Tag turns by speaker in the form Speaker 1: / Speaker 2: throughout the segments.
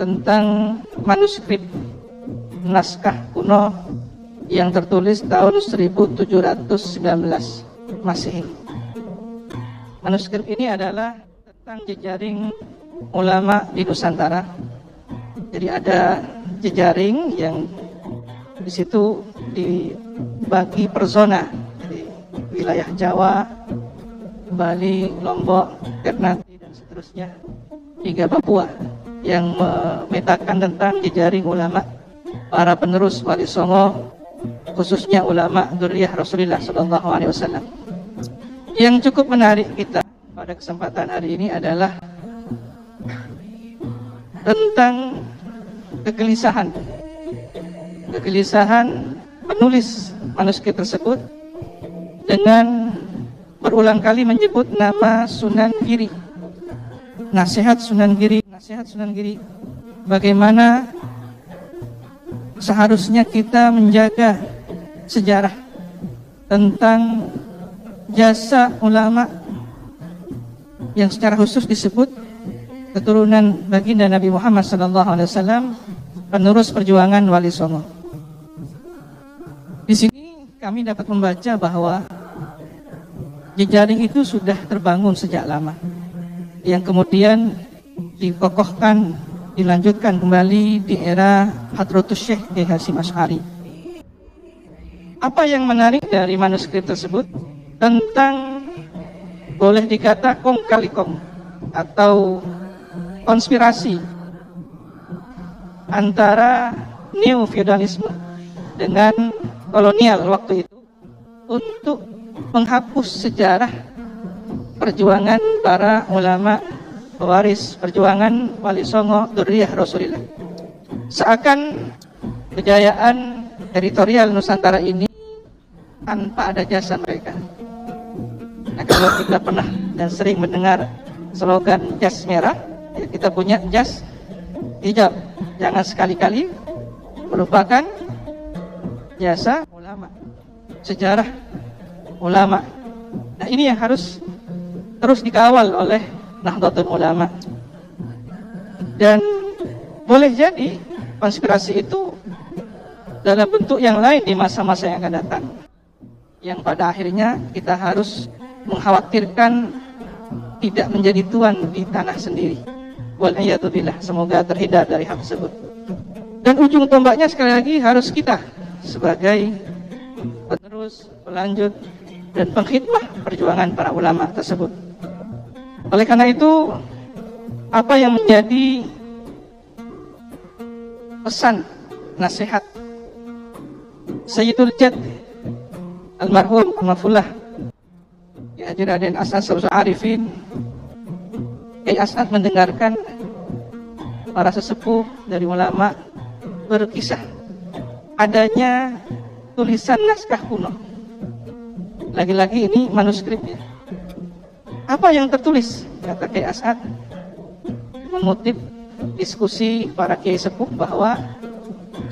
Speaker 1: tentang manuskrip naskah kuno yang tertulis tahun 1719 Masehi. Manuskrip ini adalah tentang jejaring ulama di Nusantara. Jadi ada jejaring yang di situ dibagi per zona. Jadi wilayah Jawa, Bali, Lombok, Ternate dan seterusnya hingga Papua yang memetakan tentang jejaring ulama para penerus Wali Songo, khususnya ulama dzurriyyah Rasulullah SAW. Yang cukup menarik kita pada kesempatan hari ini adalah tentang kegelisahan penulis manuskrip tersebut dengan berulang kali menyebut nama Sunan Giri, nasihat Sunan Giri. Bagaimana seharusnya kita menjaga sejarah tentang jasa ulama yang secara khusus disebut keturunan baginda Nabi Muhammad SAW, penerus perjuangan Wali Songo. Di sini kami dapat membaca bahwa jejaring itu sudah terbangun sejak lama, yang kemudian dikokohkan, dilanjutkan kembali di era Hadratus Syekh Kiai Hasyim Asy'ari. Apa yang menarik dari manuskrip tersebut? Tentang boleh dikata kong kali kong atau konspirasi antara neo feudalisme dengan kolonial waktu itu untuk menghapus sejarah perjuangan para ulama pewaris perjuangan Wali Songo dzurriyyah Rasulullah. Seakan kejayaan teritorial Nusantara ini tanpa ada jasa mereka. Nah, kalau kita pernah dan sering mendengar slogan jas merah, ya kita punya jas hijau. Jangan sekali-kali melupakan jasa ulama, sejarah ulama. Nah, ini yang harus terus dikawal oleh Nahdlatul Ulama. Dan boleh jadi konspirasi itu dalam bentuk yang lain di masa-masa yang akan datang, yang pada akhirnya kita harus mengkhawatirkan tidak menjadi tuan di tanah sendiri. Wal'iyadzubillah, semoga terhindar dari hal tersebut. Dan ujung tombaknya sekali lagi harus kita sebagai penerus, pelanjut, dan pengkhidmah perjuangan para ulama tersebut. Oleh karena itu, apa yang menjadi pesan nasihat Sayyidul Jad almarhum Mahfullah Haji Raden As'ad Syamsul Arifin, Kiai As'ad mendengarkan para sesepuh dari ulama berkisah adanya tulisan naskah kuno. Lagi-lagi ini manuskripnya. Apa yang tertulis? Kata Kiai As'ad, mengutip diskusi para kiai sepuh bahwa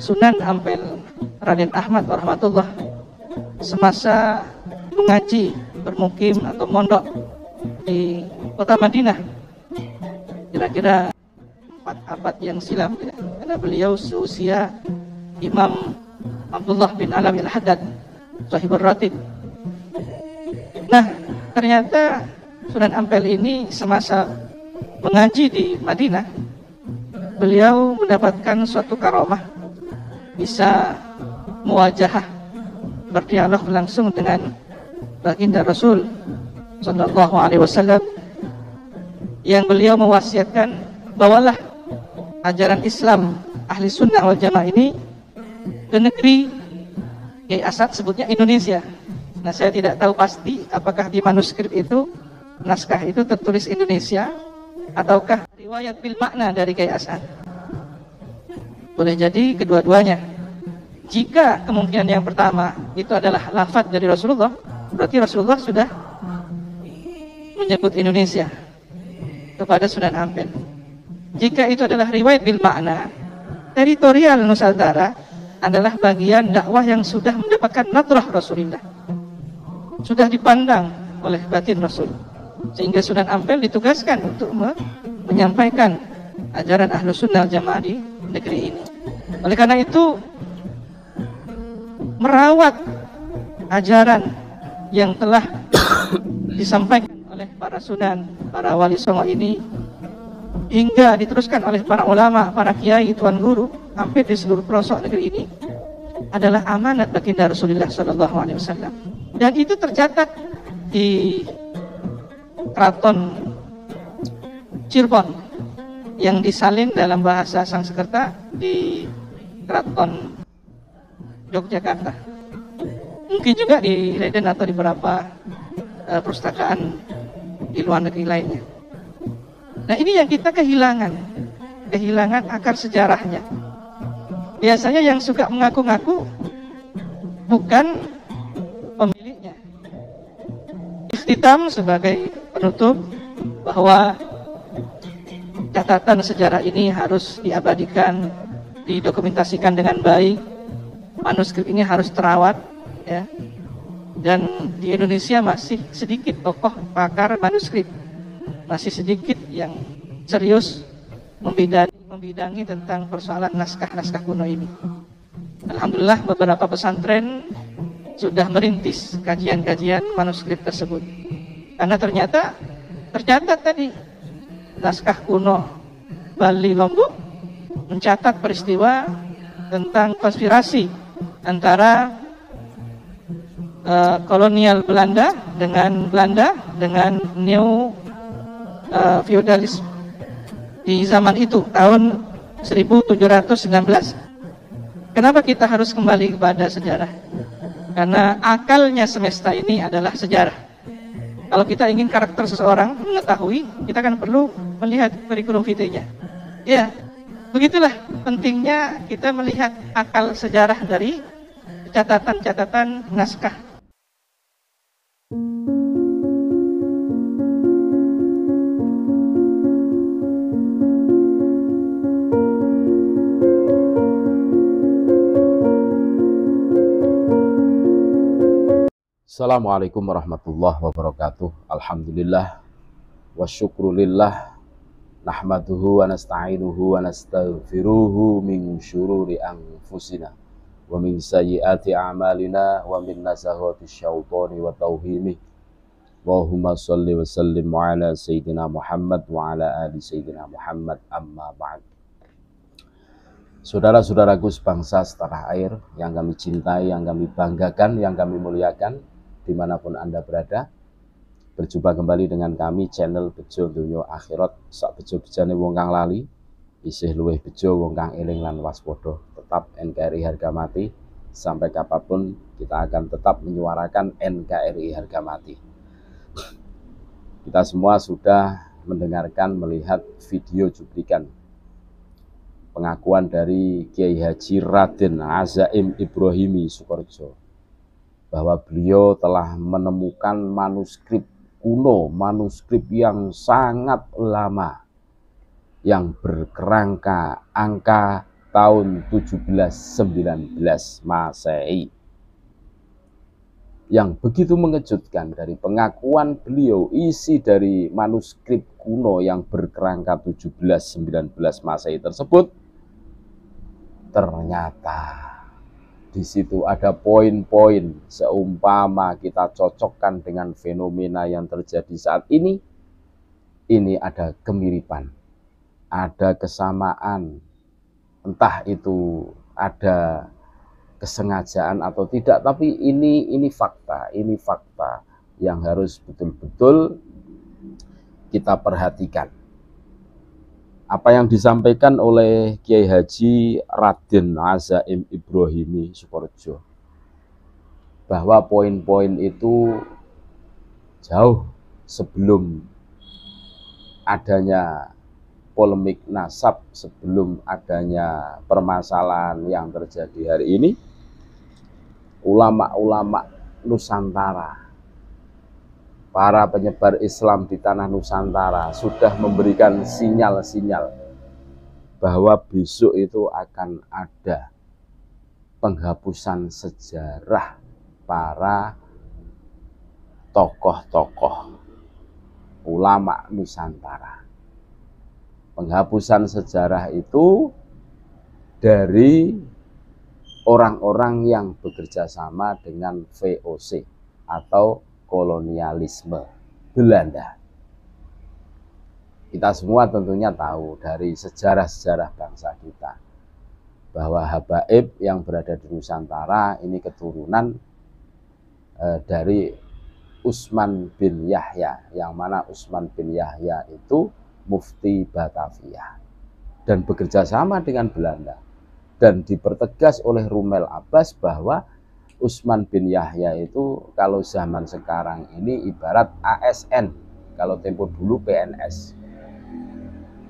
Speaker 1: Sunan Ampel Raden Ahmad rahmatullah semasa mengaji, bermukim atau mondok di kota Madinah kira-kira 4 abad yang silam, ya, karena beliau seusia Imam Abdullah bin Alawi al-Haddad Sahibur Ratib. Nah, ternyata Sunan Ampel ini semasa mengaji di Madinah, beliau mendapatkan suatu karomah, bisa muwajahah, berdialog langsung dengan baginda Rasul Sallallahu Alaihi Wasallam, yang beliau mewasiatkan, bawalah ajaran Islam ahli sunnah wal jamaah ini ke negeri Kiai As'ad sebutnya Indonesia. Nah, saya tidak tahu pasti apakah di manuskrip itu, naskah itu tertulis Indonesia ataukah riwayat bil makna dari Kiai As'ad. Boleh jadi kedua-duanya. Jika kemungkinan yang pertama itu adalah lafaz dari Rasulullah, berarti Rasulullah sudah menyebut Indonesia kepada Sunan Ampel. Jika itu adalah riwayat bil makna, teritorial Nusantara adalah bagian dakwah yang sudah mendapatkan nadrah Rasulullah, sudah dipandang oleh batin Rasul, sehingga Sunan Ampel ditugaskan untuk menyampaikan ajaran Ahlus Sunnah Jamaah di negeri ini. Oleh karena itu, merawat ajaran yang telah disampaikan oleh para sunan, para wali songo ini, hingga diteruskan oleh para ulama, para kiai, tuan guru, hampir di seluruh pelosok negeri ini, adalah amanat baginda Rasulullah SAW. Dan itu tercatat di Keraton Cirebon yang disalin dalam bahasa Sanskerta di Keraton Yogyakarta. Mungkin juga di Leiden atau di beberapa perpustakaan di luar negeri lainnya. Nah, ini yang kita kehilangan akar sejarahnya. Biasanya yang suka mengaku-ngaku bukan pemiliknya. Ikhtitam sebagai penutup bahwa catatan sejarah ini harus diabadikan, didokumentasikan dengan baik. Manuskrip ini harus terawat, ya. Dan di Indonesia masih sedikit tokoh pakar manuskrip, masih sedikit yang serius membidangi tentang persoalan naskah-naskah kuno ini. Alhamdulillah beberapa pesantren sudah merintis kajian-kajian manuskrip tersebut. Karena ternyata tercatat tadi naskah kuno Bali Lombok mencatat peristiwa tentang konspirasi antara kolonial Belanda dengan neo feudalisme di zaman itu tahun 1719. Kenapa kita harus kembali kepada sejarah? Karena akalnya semesta ini adalah sejarah. Kalau kita ingin karakter seseorang mengetahui, kita kan perlu melihat kurikulum vitae-nya. Ya, begitulah pentingnya kita melihat akal sejarah dari catatan-catatan naskah.
Speaker 2: Assalamualaikum warahmatullahi wabarakatuh. Alhamdulillah wa syukrulillah nahmaduhu wa nasta'inuhu wa nastaghfiruhu min syururi anfusina wa min sayyiati a'malina wa min nazahati syaitani wa tauhimi. Allahumma shalli wa sallim ala sayyidina Muhammad wa ala ali sayyidina Muhammad, amma ba'd. Saudara-saudaraku sebangsa setanah air yang kami cintai, yang kami banggakan, yang kami muliakan, dimanapun Anda berada, berjumpa kembali dengan kami channel Bejo Donya Akhirat. Sak bejo-bejane wong kang lali isih luwih bejo wong kang eling lan waspada. Tetap NKRI harga mati, sampai kapanpun kita akan tetap menyuarakan NKRI harga mati. Kita semua sudah mendengarkan, melihat video cuplikan pengakuan dari Kiai Haji Raden Azaim Ibrahimi Sukorejo bahwa beliau telah menemukan manuskrip kuno, manuskrip yang sangat lama, yang berkerangka angka tahun 1719 Masehi. Yang begitu mengejutkan dari pengakuan beliau, isi dari manuskrip kuno yang berkerangka 1719 Masehi tersebut, ternyata di situ ada poin-poin seumpama kita cocokkan dengan fenomena yang terjadi saat ini ada kemiripan, ada kesamaan, entah itu ada kesengajaan atau tidak, tapi ini fakta yang harus betul-betul kita perhatikan. Apa yang disampaikan oleh Kiai Haji Raden Azaim Ibrahimi Sukorejo, bahwa poin-poin itu jauh sebelum adanya polemik nasab, sebelum adanya permasalahan yang terjadi hari ini, ulama-ulama Nusantara, para penyebar Islam di tanah Nusantara sudah memberikan sinyal-sinyal bahwa besok itu akan ada penghapusan sejarah para tokoh-tokoh ulama Nusantara. Penghapusan sejarah itu dari orang-orang yang bekerja sama dengan VOC atau kolonialisme Belanda. Kita semua tentunya tahu dari sejarah-sejarah bangsa kita bahwa Habaib yang berada di Nusantara ini keturunan dari Utsman bin Yahya, yang mana Utsman bin Yahya itu mufti Batavia dan bekerja sama dengan Belanda, dan dipertegas oleh Rumel Abbas bahwa Utsman bin Yahya itu kalau zaman sekarang ini ibarat ASN, kalau tempo dulu PNS,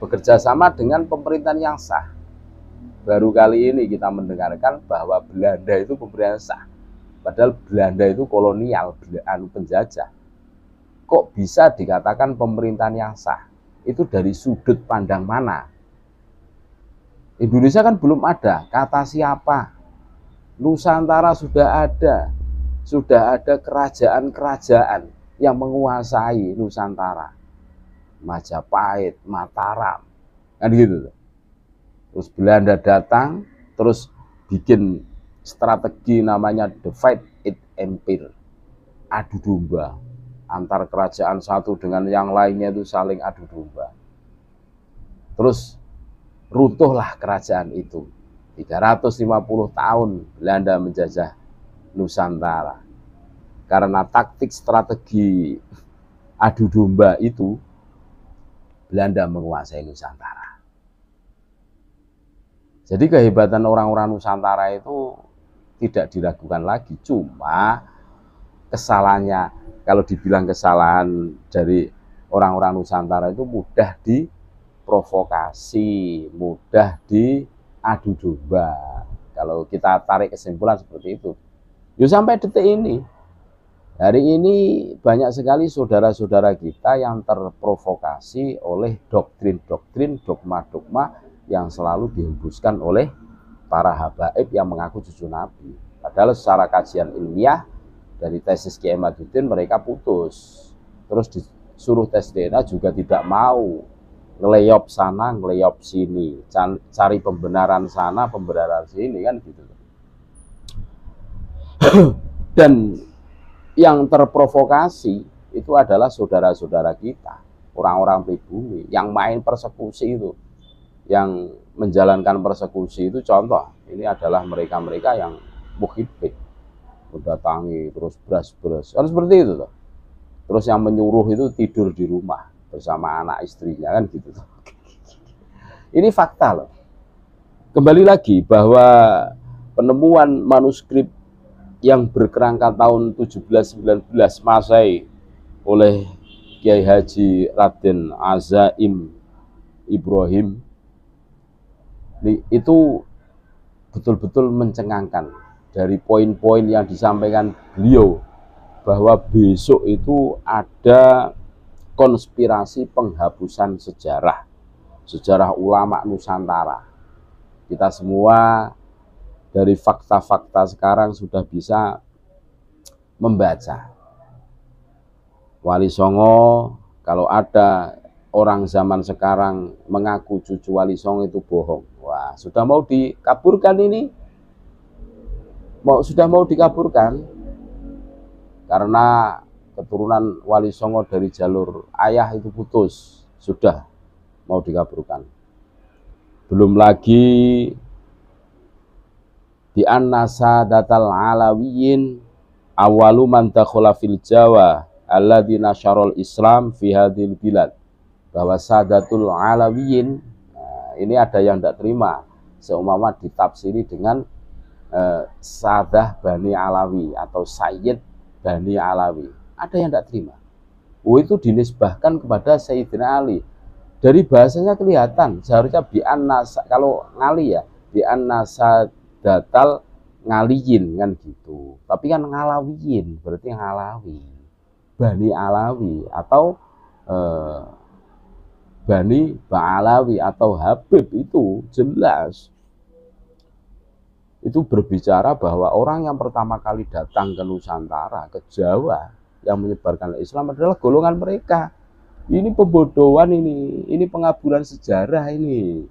Speaker 2: bekerja sama dengan pemerintahan yang sah. Baru kali ini kita mendengarkan bahwa Belanda itu pemerintahan sah, padahal Belanda itu kolonial, penjajah. Kok bisa dikatakan pemerintahan yang sah? Itu dari sudut pandang mana? Indonesia kan belum ada, kata siapa? Nusantara sudah ada kerajaan-kerajaan yang menguasai Nusantara. Majapahit, Mataram, kan gitu. Terus Belanda datang, terus bikin strategi namanya Divide It Empire, adu domba antar kerajaan satu dengan yang lainnya, itu saling adu domba. Terus runtuhlah kerajaan itu. 350 tahun Belanda menjajah Nusantara. Karena taktik strategi adu domba itu, Belanda menguasai Nusantara. Jadi kehebatan orang-orang Nusantara itu tidak diragukan lagi. Cuma kesalahannya, kalau dibilang kesalahan dari orang-orang Nusantara itu mudah diprovokasi, mudah diadu domba. Kalau kita tarik kesimpulan seperti itu. Ya sampai detik ini, hari ini banyak sekali saudara-saudara kita yang terprovokasi oleh doktrin-doktrin, dogma-dogma yang selalu dihembuskan oleh para habaib yang mengaku cucu Nabi. Padahal secara kajian ilmiah dari tesis Kiai Maduddin mereka putus. Terus disuruh tes DNA juga tidak mau. Ngeleyop sana, ngeleyop sini, cari pembenaran sana, pembenaran sini, kan gitu. Dan yang terprovokasi itu adalah saudara-saudara kita, orang-orang pribumi yang main persekusi itu, yang menjalankan persekusi itu. Contoh, ini adalah mereka-mereka yang mukhibik, mendatangi terus beras-beras, kan seperti itu tuh. Terus yang menyuruh itu tidur di rumah bersama anak istrinya, kan gitu tuh. Ini fakta loh. Kembali lagi bahwa penemuan manuskrip yang berkerangka tahun 1719 Masehi oleh Kiai Haji Raden Azaim Ibrahim itu betul-betul mencengangkan dari poin-poin yang disampaikan beliau, bahwa besok itu ada konspirasi penghapusan sejarah ulama Nusantara. Kita semua dari fakta-fakta sekarang sudah bisa membaca. Wali Songo, kalau ada orang zaman sekarang mengaku cucu Wali Songo itu bohong. Wah, sudah mau dikaburkan ini. Sudah mau dikaburkan. Karena keturunan Wali Songo dari jalur ayah itu putus. Sudah mau dikaburkan. Belum lagi di an-nasadatal alawiyin awalu man dakhala fil Jawa alladzina syarul Islam fi hadhil bilad, bahwa sadatul alawiyin, ini ada yang tidak terima seumpama ditafsiri dengan Sadah Bani Alawi atau Sayyid Bani Alawi. Ada yang tidak terima. Itu dinisbahkan kepada Sayyidina Ali. Dari bahasanya kelihatan, seharusnya kalau ngali ya, datal ngaliyin, kan gitu. Tapi kan ngalawiyin, berarti ngalawi, Bani Alawi atau Bani Ba'alawi atau Habib, itu jelas. Itu berbicara bahwa orang yang pertama kali datang ke Nusantara, ke Jawa, yang menyebarkan Islam adalah golongan mereka. Ini pembodohan ini pengaburan sejarah ini.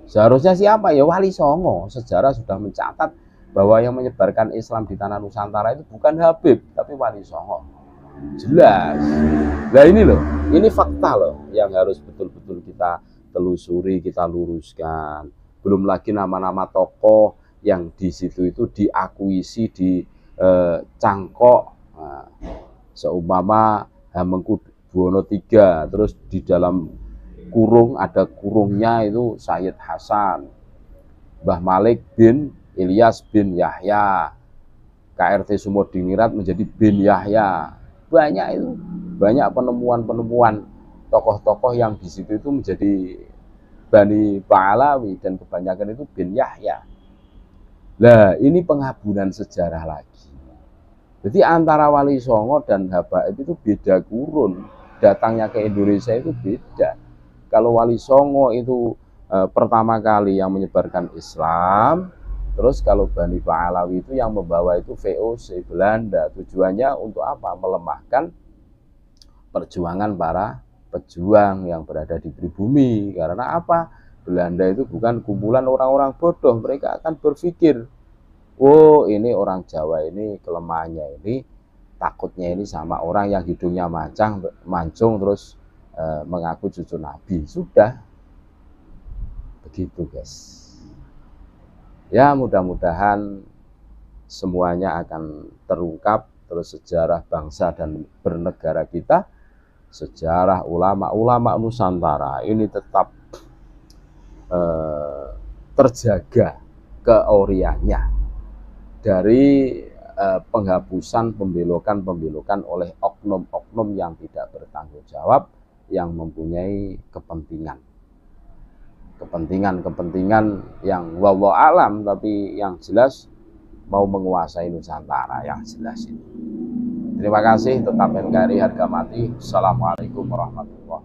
Speaker 2: Seharusnya siapa ya? Wali Songo. Sejarah sudah mencatat bahwa yang menyebarkan Islam di tanah Nusantara itu bukan Habib, tapi Wali Songo. Jelas. Nah ini loh, ini fakta loh yang harus betul-betul kita telusuri, kita luruskan. Belum lagi nama-nama tokoh yang di situ itu diakuisi, dicangkok. Nah, seumpama Hamengkubuwono III, terus di dalam kurung ada kurungnya itu Sayyid Hasan, Mbah Malik bin Ilyas bin Yahya, KRT Sumodingrat menjadi bin Yahya. Banyak itu, banyak penemuan-penemuan tokoh-tokoh yang di situ itu menjadi Bani Pahlawi dan kebanyakan itu bin Yahya. Nah, ini pengaburan sejarah lagi. Jadi antara Wali Songo dan Habaib itu beda kurun. Datangnya ke Indonesia itu beda. Kalau Wali Songo itu pertama kali yang menyebarkan Islam, terus kalau Bani Pahlawi itu yang membawa itu VOC Belanda. Tujuannya untuk apa? Melemahkan perjuangan para pejuang yang berada di pribumi. Karena apa? Belanda itu bukan kumpulan orang-orang bodoh. Mereka akan berpikir, oh ini orang Jawa ini kelemahannya ini takutnya ini sama orang yang hidungnya mancung terus mengaku cucu Nabi. Sudah begitu guys. Ya mudah-mudahan semuanya akan terungkap, terus sejarah bangsa dan bernegara kita, sejarah ulama-ulama Nusantara ini tetap terjaga keoriannya dari penghapusan, pembelokan oleh oknum-oknum yang tidak bertanggung jawab, yang mempunyai kepentingan yang wallahu alam, tapi yang jelas mau menguasai Nusantara yang jelas ini. Terima kasih, tetap NKRI harga mati. Assalamualaikum warahmatullahi wabarakatuh.